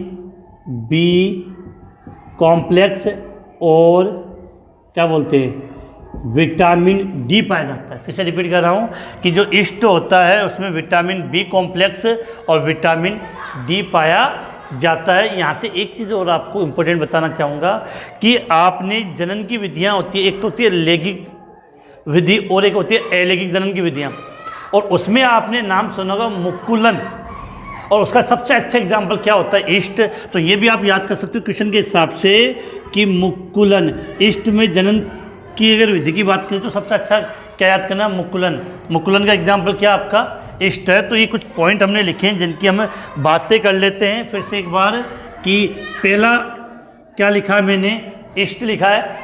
B कॉम्प्लेक्स और क्या बोलते हैं विटामिन D पाया जाता है। फिर से रिपीट कर रहा हूँ कि जो ईस्ट होता है उसमें विटामिन B कॉम्प्लेक्स और विटामिन D पाया जाता है। यहाँ से एक चीज़ और आपको इम्पोर्टेंट बताना चाहूँगा कि आपने जनन की विधियाँ होती है, एक तो होती है लैंगिक विधि और एक होती है अलैंगिक जनन की विधियाँ, और उसमें आपने नाम सुना होगा मुक्कुलन, और उसका सबसे अच्छा एग्जाम्पल क्या होता है? ईस्ट। तो ये भी आप याद कर सकते हो क्वेश्चन के हिसाब से कि मुक्कुलन ईस्ट में जनन की अगर विधि की बात करें तो सबसे अच्छा क्या याद करना, मुकुलन। मुकुलन का एग्जाम्पल क्या आपका इष्ट है। तो ये कुछ पॉइंट हमने लिखे हैं जिनकी हम बातें कर लेते हैं फिर से एक बार, कि पहला क्या लिखा है मैंने, इष्ट लिखा है।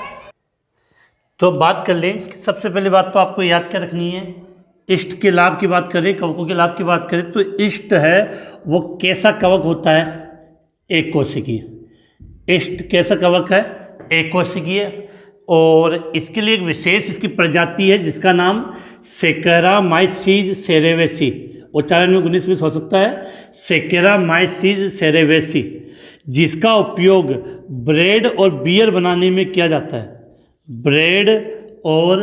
तो बात कर लें, सबसे पहली बात तो आपको याद क्या रखनी है, इष्ट के लाभ की बात करें, कवकों के लाभ की बात करें तो इष्ट है वो कैसा कवक होता है, एक कोशिकीय। इष्ट कैसा कवक है, एक कोशिकीय। और इसके लिए एक विशेष इसकी प्रजाति है जिसका नाम सेकेरामाइसीज सेरेवेसी, उच्चारण में 19-20 हो सकता है, सेकेरामाइसीज सेरेवेसी, जिसका उपयोग ब्रेड और बियर बनाने में किया जाता है। ब्रेड और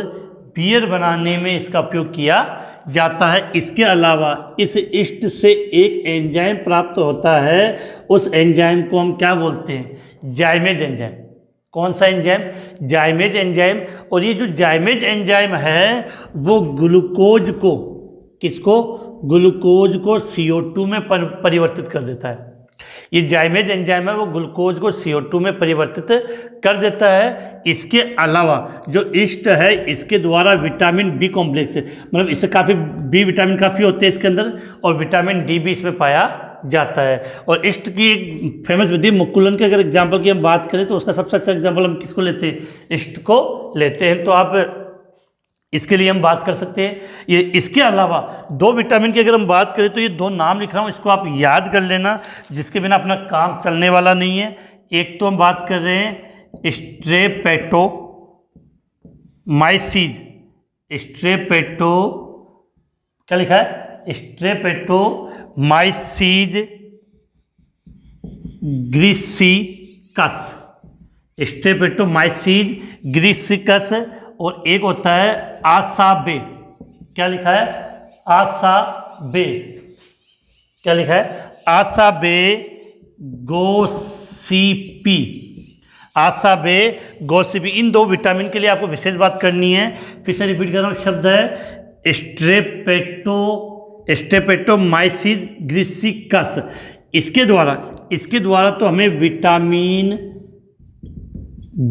बियर बनाने में इसका उपयोग किया जाता है। इसके अलावा इस इष्ट से एक एंजाइम प्राप्त होता है, उस एंजाइम को हम क्या बोलते हैं, जाइमेज एंजाइम। कौन सा एंजाइम, जाइमेज एंजाइम। और ये जो जाइमेज एंजाइम है वो ग्लूकोज को, किसको, ग्लूकोज को CO2 में परिवर्तित कर देता है। ये जाइमेज एंजाइम है वो ग्लूकोज को CO2 में परिवर्तित कर देता है। इसके अलावा जो इष्ट है इसके द्वारा विटामिन बी कॉम्प्लेक्स है, मतलब इससे काफ़ी बी विटामिन काफ़ी होते हैं इसके अंदर, और विटामिन डी भी इसमें पाया जाता है। और इष्ट की एक फेमस विधि मुकुलन के अगर एग्जाम्पल की हम बात करें तो उसका सबसे अच्छा एग्जाम्पल हम किसको लेते हैं, इष्ट को लेते हैं। तो आप इसके लिए हम बात कर सकते हैं। ये इसके अलावा दो विटामिन की अगर हम बात करें तो ये दो नाम लिख रहा हूँ, इसको आप याद कर लेना, जिसके बिना अपना काम चलने वाला नहीं है। एक तो हम बात कर रहे हैं स्ट्रेपेटोमाइसीज, स्ट्रेपेटो क्या लिखा है, स्ट्रेपेटोमाइसीज ग्रीसिकस, स्ट्रेपेटोमाइसीज ग्रीसिकस। और एक होता है आसाबे, क्या लिखा है, आसाबे, क्या लिखा है, आसाबे गोसिपी, आसाबे गोसिपी। इन दो विटामिन के लिए आपको विशेष बात करनी है। फिर से रिपीट कर रहा हूँ, शब्द है स्ट्रेपेटोमाइसीज ग्रीसिकस। इसके द्वारा तो हमें विटामिन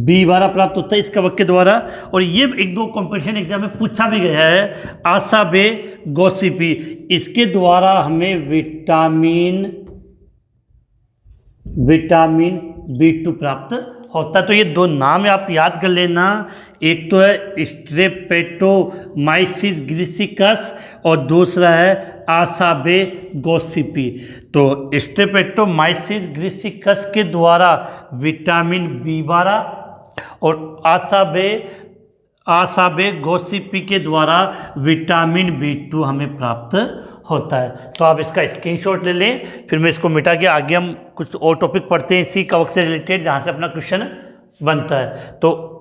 B12 प्राप्त होता है इस कवक के द्वारा। और ये एक दो कॉम्पिटिशन एग्जाम में पूछा भी गया है, आसाबे गोसिपी, इसके द्वारा हमें विटामिन B2 प्राप्त होता है। तो ये दो नाम आप याद कर लेना, एक तो है स्ट्रेपेटोमाइसीज ग्रीसिकस और दूसरा है आसाबे गोसिपी। तो स्ट्रेपेटोमाइसीज ग्रीसिकस के द्वारा विटामिन B12 और आसाबे गोसिपी के द्वारा विटामिन B2 हमें प्राप्त होता है। तो आप इसका स्क्रीनशॉट ले लें, फिर मैं इसको मिटा के आगे हम कुछ और टॉपिक पढ़ते हैं इसी कवक से रिलेटेड जहाँ से अपना क्वेश्चन बनता है। तो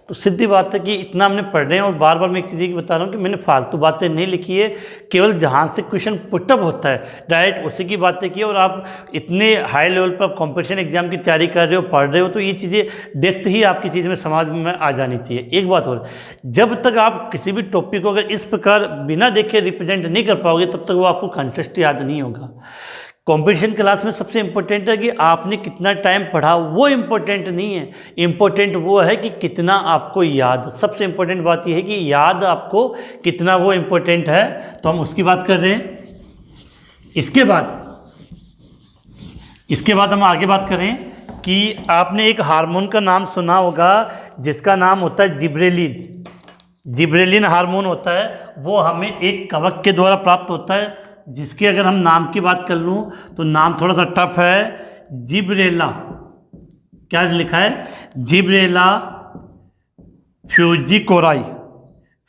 सीधी बात है कि इतना हमने पढ़ रहे हैं। और बार बार मैं एक चीज़ की बता रहा हूँ कि मैंने फालतू बातें नहीं लिखी है, केवल जहाँ से क्वेश्चन पुटअप होता है डायरेक्ट उसी की बातें की। और आप इतने हाई लेवल पर कॉम्पिटिशन एग्जाम की तैयारी कर रहे हो, पढ़ रहे हो, तो ये चीज़ें देखते ही आपकी चीज़ में समाज में आ जानी चाहिए। एक बात और, जब तक आप किसी भी टॉपिक को अगर इस प्रकार बिना देखे रिप्रेजेंट नहीं कर पाओगे तब तक वो आपको कंटेस्ट याद नहीं होगा। कंपटीशन क्लास में सबसे इम्पोर्टेंट है कि आपने कितना टाइम पढ़ा, वो इम्पोर्टेंट नहीं है। इम्पोर्टेंट वो है कि कितना आपको याद, सबसे इम्पोर्टेंट बात यह है कि याद आपको कितना, वो इम्पोर्टेंट है। तो हम उसकी बात कर रहे हैं। इसके बाद हम आगे बात करें कि आपने एक हार्मोन का नाम सुना होगा जिसका नाम होता है जिब्रेलिन। जिब्रेलिन हार्मोन होता है, वो हमें एक कवक के द्वारा प्राप्त होता है, जिसके अगर हम नाम की बात कर लूँ तो नाम थोड़ा सा टफ है, जिब्रेला। क्या लिखा है, जिब्रेला फ्यूजिकोराई,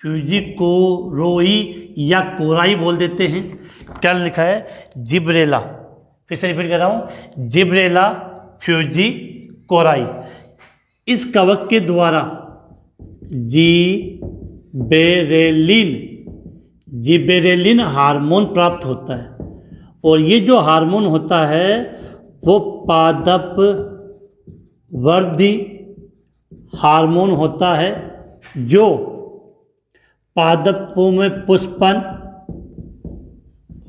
फ्यूजिकोरोई या कोराई बोल देते हैं। क्या लिखा है, जिब्रेला। फिर से रिपीट कर रहा हूँ, जिब्रेला फ्यूजिकोराई। इस कवक के द्वारा जिबेरेलिन हार्मोन प्राप्त होता है। और ये जो हार्मोन होता है वो पादप वर्धी हार्मोन होता है, जो पादपों में पुष्पन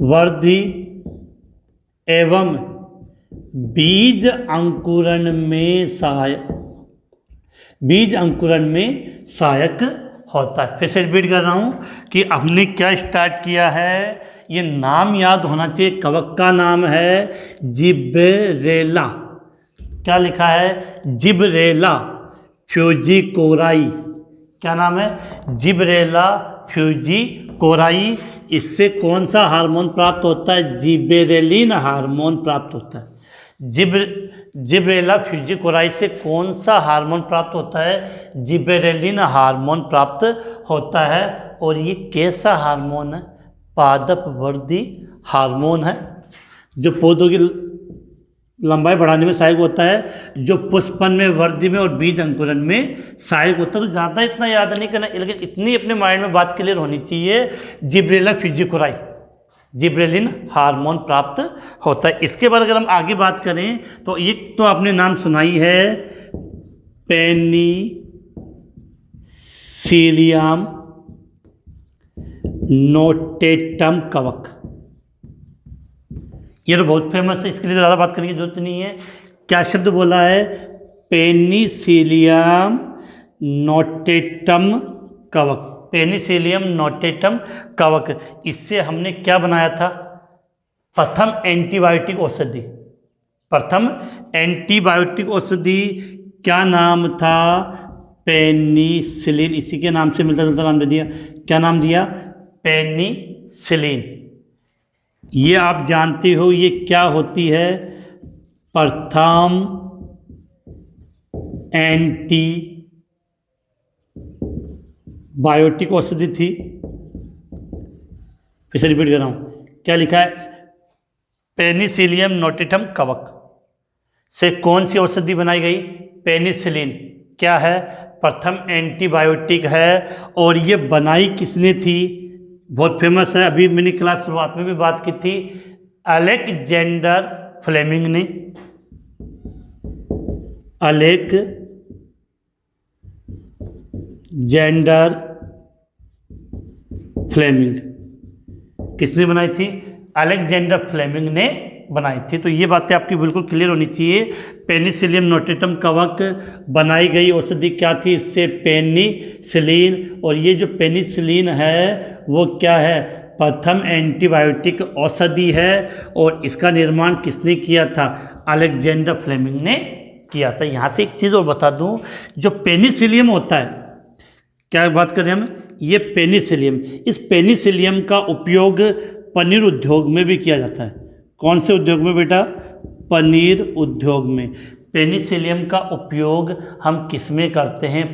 वृद्धि एवं बीज अंकुरण में सहायक, बीज अंकुरण में सहायक होता है। फिर से रिपीट कर रहा हूँ कि हमने क्या स्टार्ट किया है, ये नाम याद होना चाहिए। कवक का नाम है जिब्रेला। क्या लिखा है? जिब्रेला फ्यूजिकोराई। क्या नाम है? जिब्रेला फ्यूजिकोराई। इससे कौन सा हार्मोन प्राप्त होता है? जिबेरेलिन हार्मोन प्राप्त होता है। जिब्रेला फ्यूजिकोराई से कौन सा हार्मोन प्राप्त होता है? जिबेरेलिन हार्मोन प्राप्त होता है। और ये कैसा हार्मोन है? पादप वर्धी हार्मोन है, जो पौधों की लंबाई बढ़ाने में सहायक होता है, जो पुष्पन में, वृद्धि में और बीज अंकुरण में सहायक होता है। तो ज़्यादा इतना याद नहीं करना, लेकिन इतनी अपने माइंड में बात क्लियर होनी चाहिए, जिब्रेला फ्यूजिकोराई जिब्रेलिन हार्मोन प्राप्त होता है। इसके बाद अगर हम आगे बात करें तो ये तो आपने नाम सुनाई है, पेनिसिलियम नोटेटम कवक। ये तो बहुत फेमस है, इसके लिए ज़्यादा बात करने की जरूरत नहीं है। क्या शब्द बोला है? पेनिसिलियम नोटेटम कवक। पेनिसिलियम नोटेटम कवक, इससे हमने क्या बनाया था? प्रथम एंटीबायोटिक औषधि। प्रथम एंटीबायोटिक औषधि क्या नाम था? पेनिसिलिन। इसी के नाम से मिलता जुलता नाम दे दिया। क्या नाम दिया? पेनिसिलिन। ये आप जानते हो ये क्या होती है? प्रथम एंटीबायोटिक औषधि थी। फिर से रिपीट कर रहा हूँ, क्या लिखा है? पेनिसिलियम नोटेटम कवक से कौन सी औषधि बनाई गई? पेनिसिलिन। क्या है? प्रथम एंटीबायोटिक है। और ये बनाई किसने थी? बहुत फेमस है, अभी मैंने क्लास शुरुआत में भी बात की थी, अलेक्जेंडर फ्लेमिंग ने। अलेक्जेंडर फ्लेमिंग किसने बनाई थी? अलेक्जेंडर फ्लेमिंग ने बनाई थी। तो ये बातें आपकी बिल्कुल क्लियर होनी चाहिए। पेनिसिलियम नोटेटम कवक बनाई गई औषधि क्या थी? इससे पेनिसिलिन। और ये जो पेनिसिलिन है वो क्या है? प्रथम एंटीबायोटिक औषधि है। और इसका निर्माण किसने किया था? अलेक्जेंडर फ्लेमिंग ने किया था। यहाँ से एक चीज़ और बता दूँ, जो पेनिसिलियम होता है, क्या बात करें हम? ये पेनिसिलियम, इस पेनिसिलियम का उपयोग पनीर उद्योग में भी किया जाता है। कौन से उद्योग में बेटा? पनीर उद्योग में। पेनिसिलियम का उपयोग हम किस में करते हैं?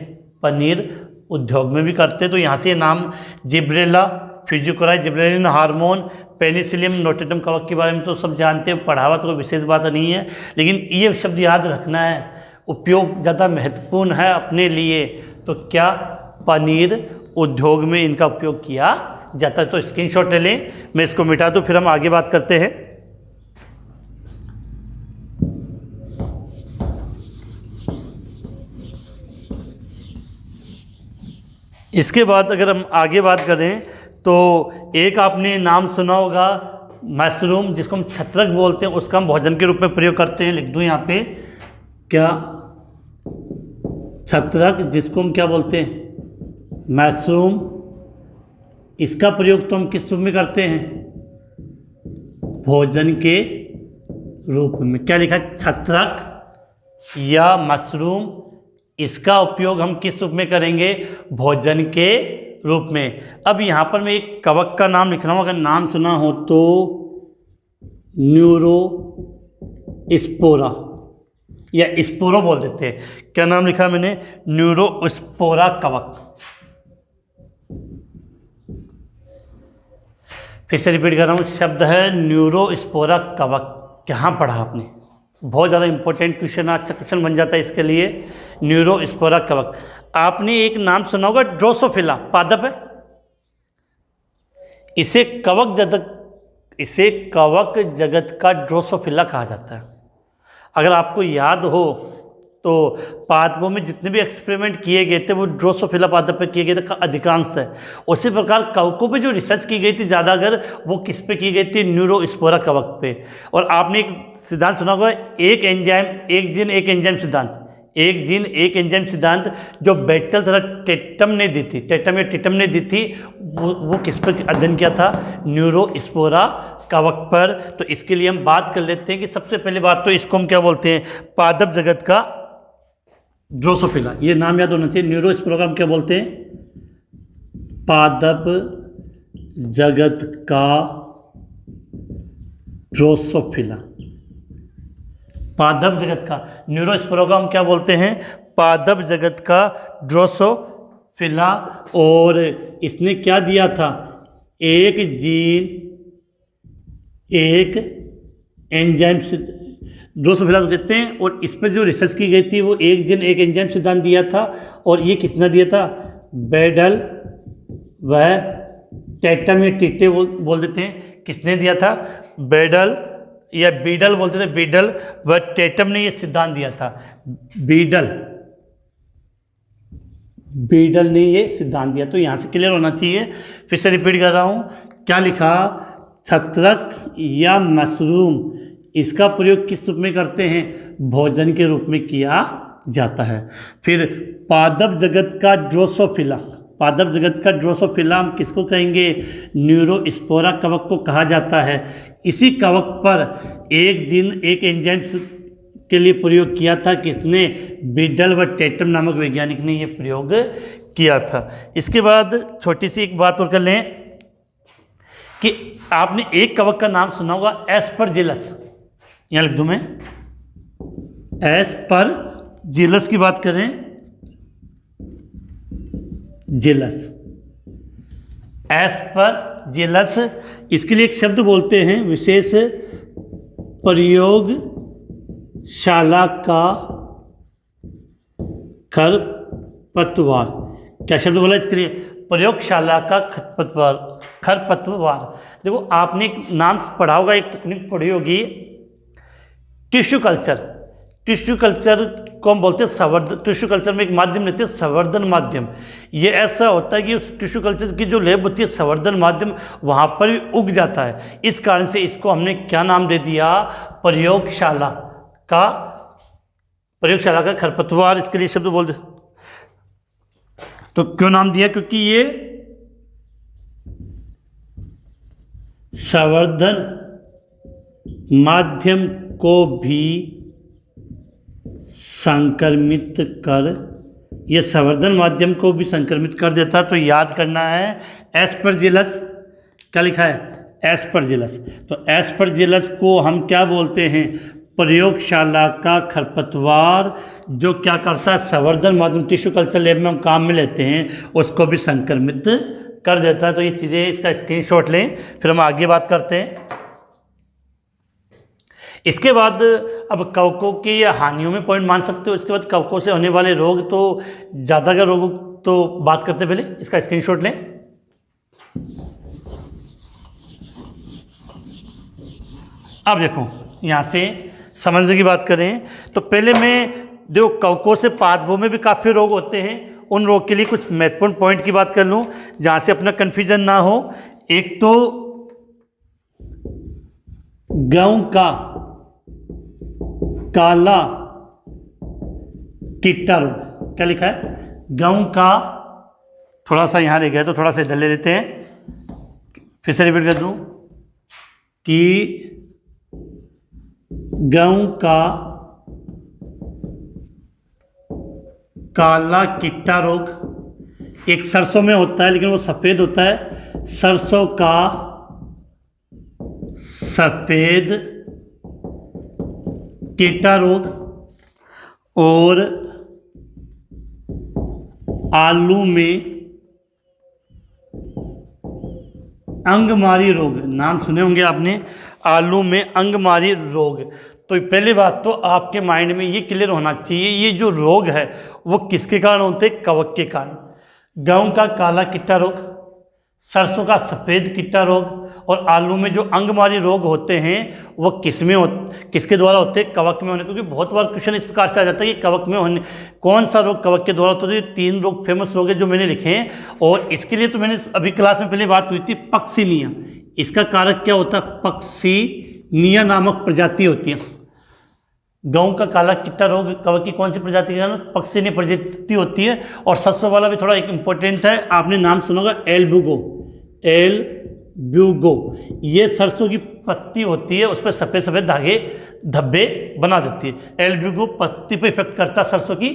पनीर उद्योग में भी करते हैं। तो यहाँ से नाम Gibberella fujikuroi, gibberellin hormone, penicillium notatum कवक के बारे में तो सब जानते हैं, पढ़ा हुआ तो कोई विशेष बात नहीं है, लेकिन ये शब्द याद रखना है, उपयोग ज़्यादा महत्वपूर्ण है अपने लिए। तो क्या? पनीर उद्योग में इनका उपयोग किया जाता है। तो स्क्रीनशॉट ले लें, मैं इसको मिटा दूँ, फिर हम आगे बात करते हैं। इसके बाद अगर हम आगे बात करें तो एक आपने नाम सुना होगा मशरूम, जिसको हम छत्रक बोलते हैं, उसका हम भोजन के रूप में प्रयोग करते हैं। लिख दूं यहाँ पे, क्या? छत्रक, जिसको हम क्या बोलते हैं? मशरूम। इसका प्रयोग तो हम किस रूप में करते हैं? भोजन के रूप में। क्या लिखा है? छत्रक या मशरूम, इसका उपयोग हम किस रूप में करेंगे? भोजन के रूप में। अब यहाँ पर मैं एक कवक का नाम लिख रहा हूँ, अगर नाम सुना हो तो न्यूरोस्पोरा या स्पोरो बोल देते हैं। क्या नाम लिखा मैंने? न्यूरोस्पोरा कवक। फिर से रिपीट कर रहा हूँ, शब्द है न्यूरोस्पोरा कवक। कहाँ पढ़ा आपने? बहुत ज़्यादा इंपॉर्टेंट क्वेश्चन, अच्छा क्वेश्चन बन जाता है इसके लिए। न्यूरोस्पोरा कवक। आपने एक नाम सुना होगा ड्रोसोफिला, पादप है। इसे कवक जगत का ड्रोसोफिला कहा जाता है। अगर आपको याद हो तो पादपों में जितने भी एक्सपेरिमेंट किए गए थे वो ड्रोसोफिला पादप पे किए गए थे अधिकांश है। उसी प्रकार कवकों पे जो रिसर्च की गई थी ज़्यादा, अगर वो किस पे की गई थी? न्यूरोस्पोरा कवक पे। और आपने एक सिद्धांत सुना होगा, एक एंजाइम एक जीन एक एंजाइम सिद्धांत। एक जीन एक एंजाइम सिद्धांत जो बेटल तथा टेटम ने दी थी, टेटम या टिटम ने दी थी, वो किस पर अध्ययन किया था? न्यूरोस्पोरा कवक पर। तो इसके लिए हम बात कर लेते हैं कि सबसे पहले बात तो इसको हम क्या बोलते हैं? पादप जगत का ड्रोसोफिला, ये नाम याद होना चाहिए। न्यूरोस्पोरा का हम क्या बोलते हैं? पादप जगत का ड्रोसोफिला। पादप जगत का न्यूरोस्पोरा का हम क्या बोलते हैं? पादप जगत का ड्रोसोफिला। और इसने क्या दिया था? एक जीन एक एंजाइम ड्रोसोफिला को कहते हैं। और इस पर जो रिसर्च की गई थी वो एक जीन एक एंजाइम सिद्धांत दिया था। और ये किसने दिया था? बेडल व टेटम या टिटे बोल देते हैं। किसने दिया था? बेडल या बीडल बोलते थे, बीडल व टेटम ने ये सिद्धांत दिया था। बीडल ने ये सिद्धांत दिया। तो यहाँ से क्लियर होना चाहिए। फिर से रिपीट कर रहा हूँ, क्या लिखा? छत्रक या मशरूम, इसका प्रयोग किस रूप में करते हैं? भोजन के रूप में किया जाता है। फिर पादप जगत का ड्रोसोफिला, पादप जगत का ड्रोसोफिला हम किसको कहेंगे? न्यूरोस्पोरा कवक को कहा जाता है। इसी कवक पर एक जीन एक एंजाइम के लिए प्रयोग किया था। किसने? बीडल व टेटम नामक वैज्ञानिक ने यह प्रयोग किया था। इसके बाद छोटी सी एक बात और कर लें कि आपने एक कवक का नाम सुना होगा, एस्परजिलस। यहाँ लिख दूं मैं, एस्परजिलस की बात करें, जिलस, एस्परजिलस, इसके लिए एक शब्द बोलते हैं, विशेष प्रयोगशाला का खरपतवार। क्या शब्द बोला इसके लिए? प्रयोगशाला का खरपतवार। देखो आपने एक नाम पढ़ा होगा, एक तकनीक पढ़ी होगी, टिश्यू कल्चर। टिश्यू कल्चर को हम बोलते हैं संवर्धन। टिश्यू कल्चर में एक माध्यम लेते हैं, संवर्धन माध्यम। ये ऐसा होता है कि उस टिश्यू कल्चर की जो लैब होती है, संवर्धन माध्यम, वहाँ पर भी उग जाता है। इस कारण से इसको हमने क्या नाम दे दिया? प्रयोगशाला का खरपतवार। इसके लिए शब्द बोल दे। तो क्यों नाम दिया? क्योंकि ये संवर्धन माध्यम को भी संक्रमित कर, ये संवर्धन माध्यम को भी संक्रमित कर देता। तो याद करना है, एस्परजिलस, क्या लिखा है? एस्परजिलस। तो एस्परजिलस को हम क्या बोलते हैं? प्रयोगशाला का खरपतवार, जो क्या करता है? संवर्धन माध्यम, टिश्यू कल्चर लैब में हम काम में लेते हैं, उसको भी संक्रमित कर देता है। तो ये चीज़ें, इसका स्क्रीनशॉट लें, फिर हम आगे बात करते हैं। इसके बाद अब कवकों की हानियों में पॉइंट मान सकते हो। इसके बाद कवकों से होने वाले रोग, तो ज़्यादा का रोग तो बात करते पहले, इसका स्क्रीनशॉट लें। अब देखो, यहाँ से समझने की बात करें तो पहले मैं जो कवकों से पादपों में भी काफ़ी रोग होते हैं, उन रोग के लिए कुछ महत्वपूर्ण पॉइंट की बात कर लूँ, जहाँ से अपना कन्फ्यूजन ना हो। एक तो गेहूं का काला कीटा रोग, क्या लिखा है? गेहूं का, थोड़ा सा यहाँ ले गया तो थोड़ा सा इधर ले लेते हैं, फिर से रिपीट कर दूं कि गेहूं का काला कीटा रोग एक सरसों में होता है, लेकिन वो सफ़ेद होता है। सरसों का सफ़ेद कीटा रोग और आलू में अंगमारी रोग, नाम सुने होंगे आपने, आलू में अंगमारी रोग। तो पहली बात तो आपके माइंड में ये क्लियर होना चाहिए, ये जो रोग है वो किसके कारण होते हैं? कवक के कारण। गेहूं का काला कीटा रोग, सरसों का सफ़ेद कीटा रोग और आलू में जो अंगमारी रोग होते हैं वो किसके द्वारा होते हैं? कवक में होने। क्योंकि बहुत बार क्वेश्चन इस प्रकार से आ जाता है कि कवक में होने, कौन सा रोग कवक के द्वारा होता है? तो 3 रोग फेमस रोग है जो मैंने लिखे हैं, और इसके लिए तो मैंने अभी क्लास में पहले बात हुई थी, पक्सिनिया। इसका कारक क्या होता है? पक्सिनिया नामक प्रजाति होती है। गेहूं का काला कीटा रोग कवक की कौन सी प्रजाति का पक्सिनी प्रजाति होती है। और सरसों वाला भी थोड़ा एक इम्पोर्टेंट है, आपने नाम सुना होगा एल्ब्यूगो। एल्ब्यूगो ये सरसों की पत्ती होती है, उस पर सफ़ेद सफ़ेद धागे धब्बे बना देती है। एल्ब्यूगो पत्ती पर इफेक्ट करता है, सरसों की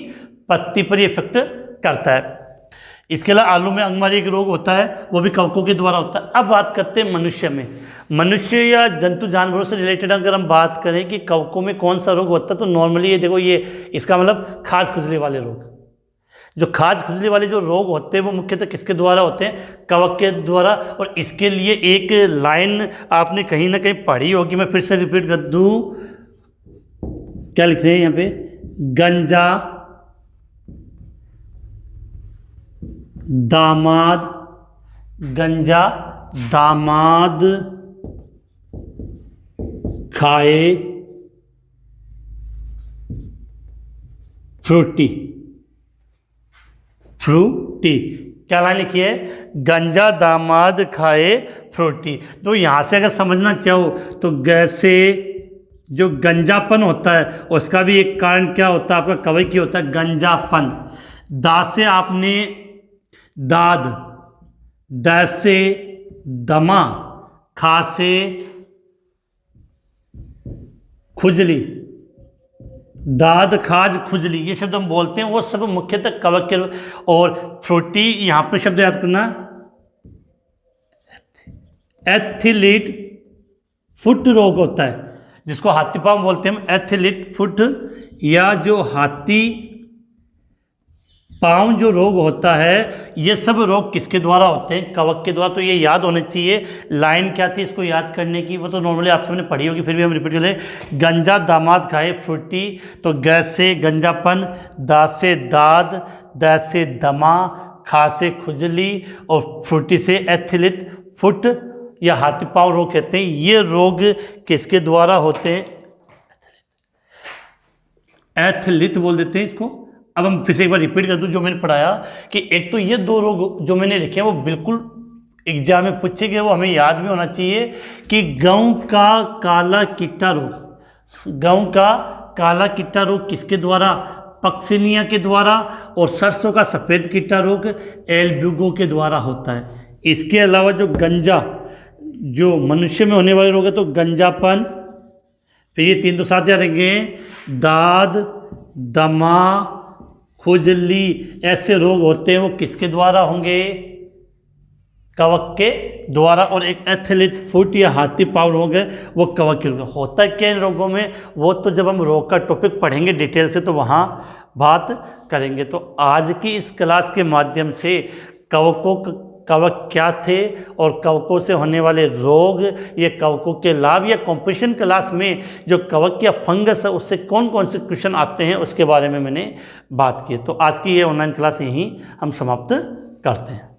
पत्ती पर इफेक्ट करता है। इसके अलावा आलू में अंगमारी एक रोग होता है, वो भी कवकों के द्वारा होता है। अब बात करते हैं मनुष्य में। मनुष्य या जंतु जानवरों से रिलेटेड अगर हम बात करें कि कवकों में कौन सा रोग होता है, तो नॉर्मली ये देखो, ये इसका मतलब खाज खुजली वाले रोग। जो खाज खुजली वाले जो रोग होते हैं वो मुख्यतः किसके द्वारा होते हैं? कवक के द्वारा। और इसके लिए एक लाइन आपने कहीं ना कहीं पढ़ी होगी, मैं फिर से रिपीट कर दूँ। क्या लिख रहे हैं यहाँ पे? गंजा दामाद, गंजा दामाद खाए फ्रूटी। फ्रूटी क्या लाइन लिखी है? गंजा दामाद खाए फ्रूटी। तो यहाँ से अगर समझना चाहो तो गैसे जो गंजापन होता है उसका भी एक कारण क्या होता है? आपका कवक होता है गंजापन। दा से आपने दाद, द से दमा, खा से खुजली, दाद खाज खुजली, ये शब्द हम बोलते हैं, वो सब मुख्यतः कवक के। और फ्रूटी यहाँ पे शब्द याद करना, एथलीट फुट रोग होता है, जिसको हाथी पाँव बोलते हैं हम। एथलीट फुट या जो हाथी पाँव जो रोग होता है, ये सब रोग किसके द्वारा होते हैं? कवक के द्वारा। तो ये याद होने चाहिए। लाइन क्या थी इसको याद करने की? वो तो नॉर्मली आप सबने पढ़ी होगी, फिर भी हम रिपीट कर लें। गंजा दामाद खाए फ्रूटी, तो गैस से गंजापन, दा से दाद, द से दमा, खा से खुजली, और फ्रूटी से एथलीट फुट या हाथी पाँव रोग कहते हैं। ये रोग किसके द्वारा होते हैं? एथलीट बोल देते हैं इसको। अब हम फिर से एक बार रिपीट कर दूं जो मैंने पढ़ाया, कि एक तो ये दो रोग जो मैंने लिखे हैं वो बिल्कुल एग्जाम में पूछे गए, वो हमें याद भी होना चाहिए कि गेहूं का काला कीटा रोग, गेहूं का काला कीटा रोग किसके द्वारा? पक्सिनिया के द्वारा। और सरसों का सफ़ेद कीटा रोग एल्ब्यूगो के द्वारा होता है। इसके अलावा जो गंजा, जो मनुष्य में होने वाले रोग है, तो गंजापन, फिर ये तीन तो साथ याद रहेंगे, दाद, दमा, खुजली, ऐसे रोग होते हैं, वो किसके द्वारा होंगे? कवक के द्वारा। और एक एथलीट फुट या हाथी पाँव रोग है, वो कवक के रोग। होता है क्या इन रोगों में? वो तो जब हम रोग का टॉपिक पढ़ेंगे डिटेल से तो वहाँ बात करेंगे। तो आज की इस क्लास के माध्यम से कवक क्या थे और कवकों से होने वाले रोग, ये कवकों के लाभ, या कॉम्पिटिशन क्लास में जो कवक या फंगस है उससे कौन कौन से क्वेश्चन आते हैं उसके बारे में मैंने बात की। तो आज की ये ऑनलाइन क्लास यहीं हम समाप्त करते हैं।